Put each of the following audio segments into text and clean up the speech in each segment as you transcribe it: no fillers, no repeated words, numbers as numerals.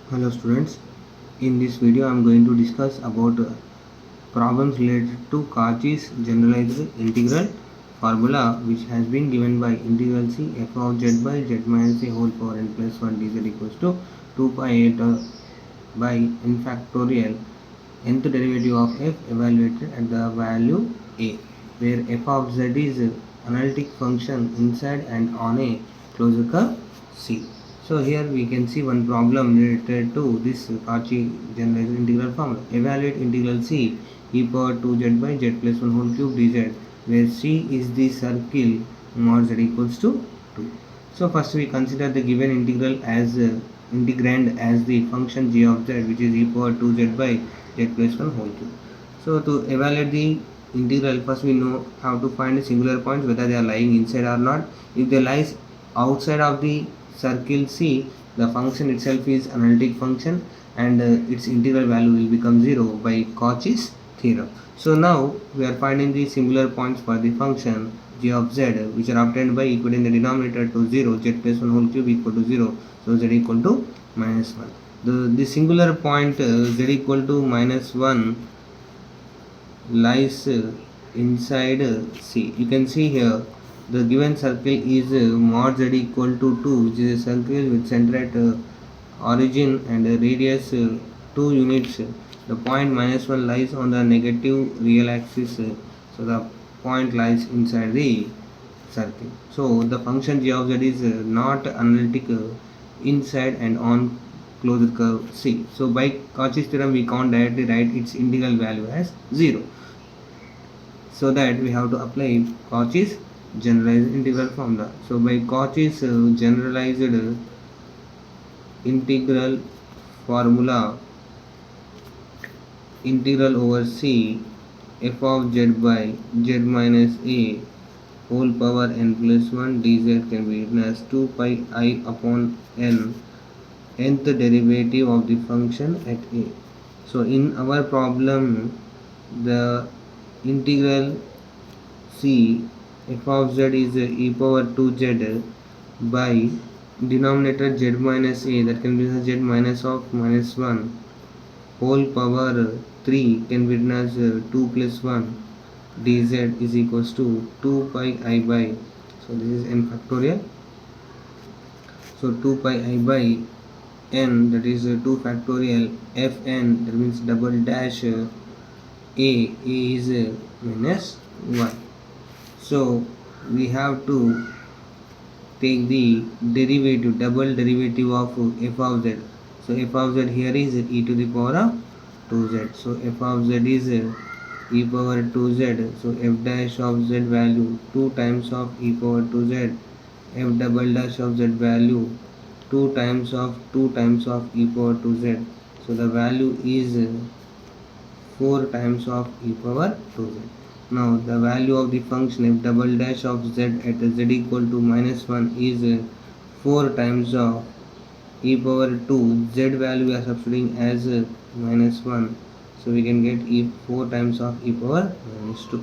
Hello students, in this video I am going to discuss about problems related to Cauchy's generalized integral formula, which has been given by integral c f of z by z minus a whole power n plus 1 dz equals to 2 pi a by n factorial nth derivative of f evaluated at the value a, where f of z is analytic function inside and on a closed curve c. So here we can see one problem related to this Cauchy generalized integral formula. Evaluate integral c e power 2z by z plus 1 whole cube dz, where c is the circle mod z equals to 2. So first we consider the given integral as integrand as the function g of z, which is e power 2z by z plus 1 whole cube. So to evaluate the integral, first we know how to find the singular points, whether they are lying inside or not. If they lies outside of the circle C, the function itself is analytic function and its integral value will become 0 by Cauchy's theorem. So now we are finding the singular points for the function g of z, which are obtained by equating the denominator to 0, z plus 1 whole cube equal to 0, so z equal to minus 1. The singular point z equal to minus 1 lies inside C. You can see here the given circle is mod z equal to 2, which is a circle with center at origin and radius 2 units. The point minus 1 lies on the negative real axis, so the point lies inside the circle. So the function g of z is not analytic inside and on closed curve C. So by Cauchy's theorem we can't directly write its integral value as 0. So that we have to apply Cauchy's generalized integral formula. So by Cauchy's generalized integral formula, integral over c f of z by z minus a whole power n plus 1 dz can be written as 2 pi I upon n, nth derivative of the function at a. So in our problem, the integral c f of z is e power 2z by denominator z minus a, that can be z minus of minus 1 whole power 3 can be written as 2 plus 1 dz is equals to 2 pi I by, so this is n factorial, so 2 pi I by n, that is 2 factorial fn, that means double dash a is minus 1. So we have to take the derivative, double derivative of f of z. So f of z here is e to the power of 2z. So f of z is e power 2z. So f dash of z value 2 times of e power 2z. F double dash of z value 2 times of e power 2z. So the value is 4 times of e power 2z. Now the value of the function f double dash of z at z equal to minus 1 is 4 times of e power 2. Z value we are substituting as minus 1, so we can get 4 times of e power minus 2.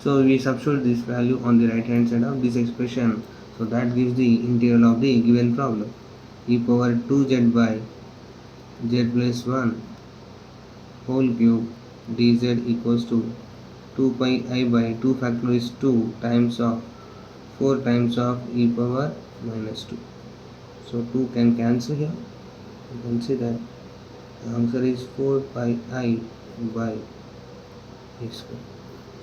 So we substitute this value on the right hand side of this expression, so that gives the integral of the given problem. E power 2z by z plus 1 whole cube dz equals to 2 pi I by 2 factorial is 2 times of 4 times of e power minus 2. So 2 can cancel here. You can see that the answer is 4 pi I by a square.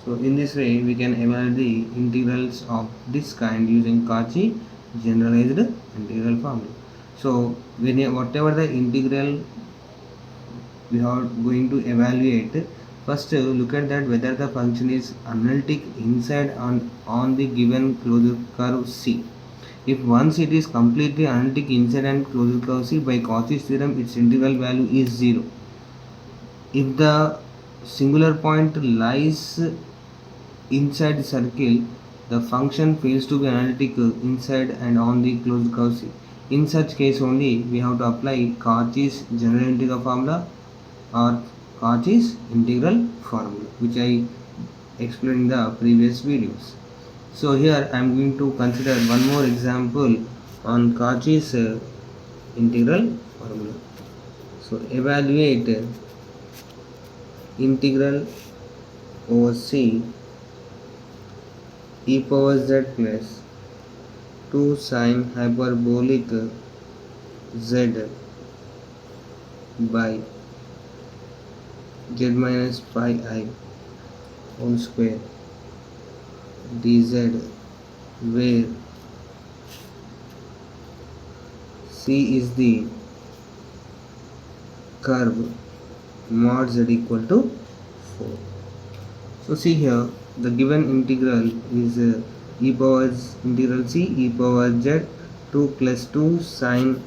So in this way we can evaluate the integrals of this kind using Cauchy generalized integral formula. So whatever the integral we are going to evaluate, first look at that whether the function is analytic inside on the given closed curve C. If once it is completely analytic inside and closed curve C, by Cauchy's theorem its integral value is 0. If the singular point lies inside the circle, the function fails to be analytic inside and on the closed curve C. In such case only we have to apply Cauchy's general integral formula or Cauchy's integral formula, which I explained in the previous videos. So here I am going to consider one more example on Cauchy's integral formula. So evaluate integral over c e power z plus 2 sine hyperbolic z by z minus pi I whole square dz, where c is the curve mod z equal to 4. So see here, the given integral is e power integral c e power z 2 plus 2 sine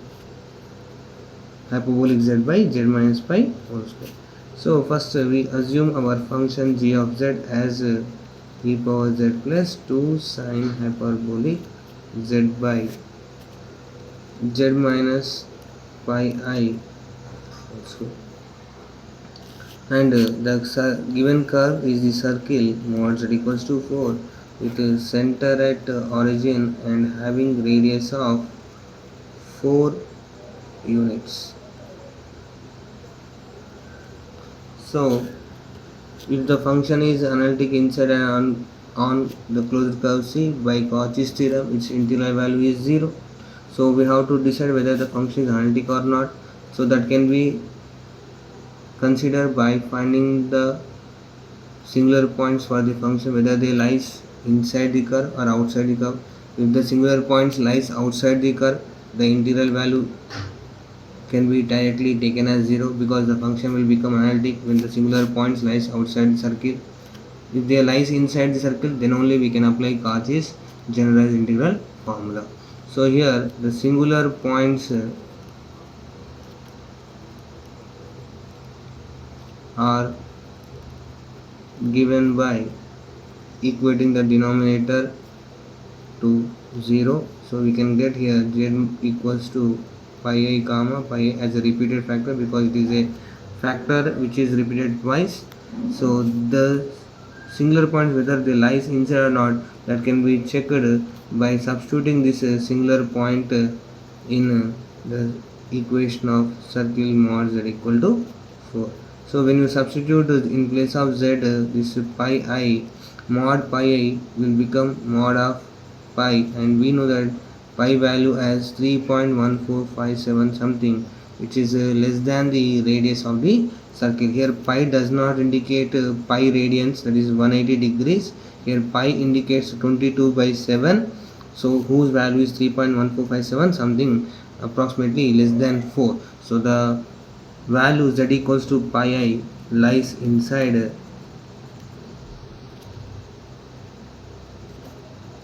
hyperbolic z by z minus pi whole square. So first we assume our function g of z as e power z plus 2 sine hyperbolic z by z minus pi I whole square. And the given curve is the circle mod z equals to 4 with a center at origin and having radius of 4 units. So if the function is analytic inside and on the closed curve C, by Cauchy's theorem its integral value is 0. So we have to decide whether the function is analytic or not. So that can be consider by finding the singular points for the function, whether they lies inside the curve or outside the curve. If the singular points lies outside the curve, the integral value can be directly taken as 0 because the function will become analytic when the singular points lies outside the circle. If they lies inside the circle, then only we can apply Cauchy's generalized integral formula. So here the singular points are given by equating the denominator to 0. So we can get here z equals to pi I comma pi I as a repeated factor because it is a factor which is repeated twice. So the singular points, whether they lies inside or not, that can be checked by substituting this singular point in the equation of circle mod z equal to 4. So when you substitute in place of z this pi I, mod pi I will become mod of pi, and we know that pi value as 3.1457 something, which is less than the radius of the circle. Here pi does not indicate pi radians, that is 180 degrees. Here pi indicates 22 by 7, so whose value is 3.1457 something, approximately less than 4. So the value z equals to pi I lies inside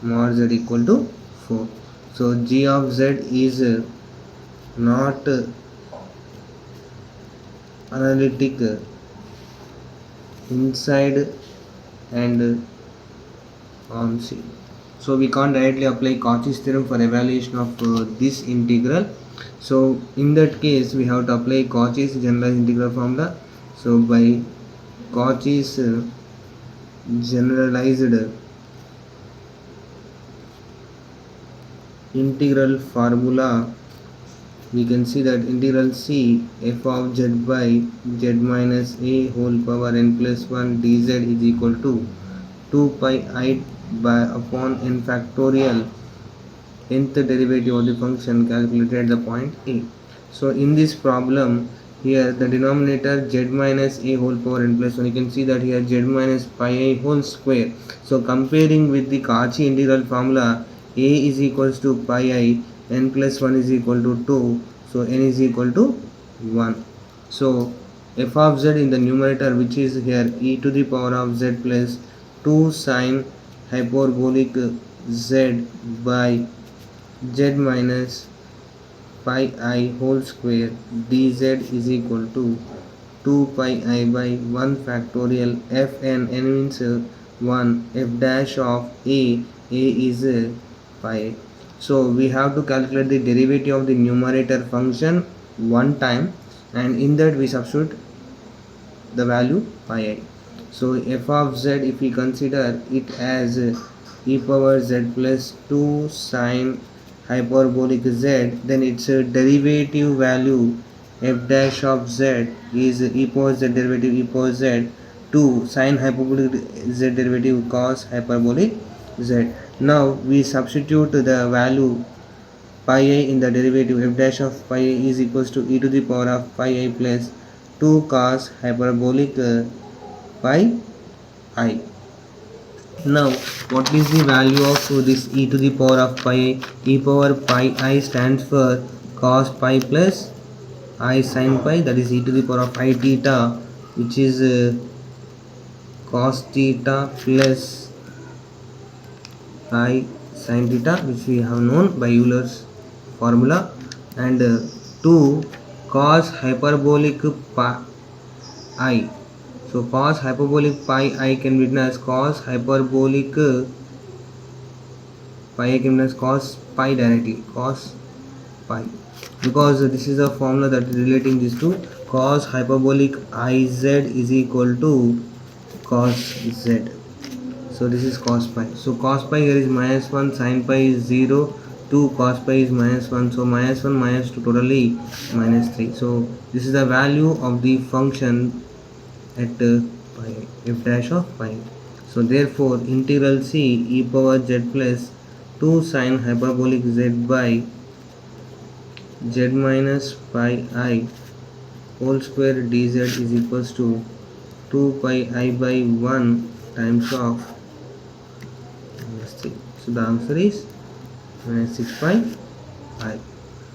mod z equal to 4. So g of z is not analytic inside and on C. So we can't directly apply Cauchy's theorem for evaluation of this integral. So in that case we have to apply Cauchy's generalized integral formula. So by Cauchy's generalized integral formula, we can see that integral c f of z by z minus a whole power n plus 1 dz is equal to 2 pi I by upon n factorial nth derivative of the function calculated at the point a. So in this problem, here the denominator z minus a whole power n plus 1, you can see that here z minus pi I whole square. So comparing with the Cauchy integral formula, a is equals to pi I, n plus 1 is equal to 2, so n is equal to 1. So f of z in the numerator, which is here e to the power of z plus 2 sine hyperbolic z by z minus pi I whole square dz is equal to 2 pi I by 1 factorial f n, n means 1, f dash of a is pi. So we have to calculate the derivative of the numerator function one time, and in that we substitute the value pi I. So f of z, if we consider it as e power z plus 2 sine hyperbolic z, then its derivative value f dash of z is e power z derivative e power z 2 sine hyperbolic z derivative cos hyperbolic z. Now we substitute the value pi I in the derivative. F dash of pi I is equals to e to the power of pi I plus 2 cos hyperbolic pi I. Now what is the value of this e to the power of pi I? E power pi I stands for cos pi plus I sin pi, that is e to the power of I theta, which is cos theta plus I sin theta, which we have known by Euler's formula, and 2 cos hyperbolic pi I. So cos hyperbolic pi I can be written as cos hyperbolic pi I can be written as cos pi directly, cos pi, because this is a formula that is relating these two. Cos hyperbolic Iz is equal to cos z. So this is cos pi. So cos pi here is minus 1, sin pi is 0, 2 cos pi is minus 1. So minus 1 minus 2 totally minus 3. So this is the value of the function at pi, f dash of pi. So therefore integral c e power z plus 2 sin hyperbolic z by z minus pi I whole square dz is equals to 2 pi I by 1 times of minus 3. So the answer is minus 6 pi I.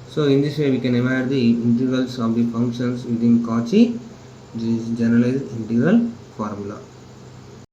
So in this way we can evaluate the integrals of the functions using Cauchy. This is generalized integral formula.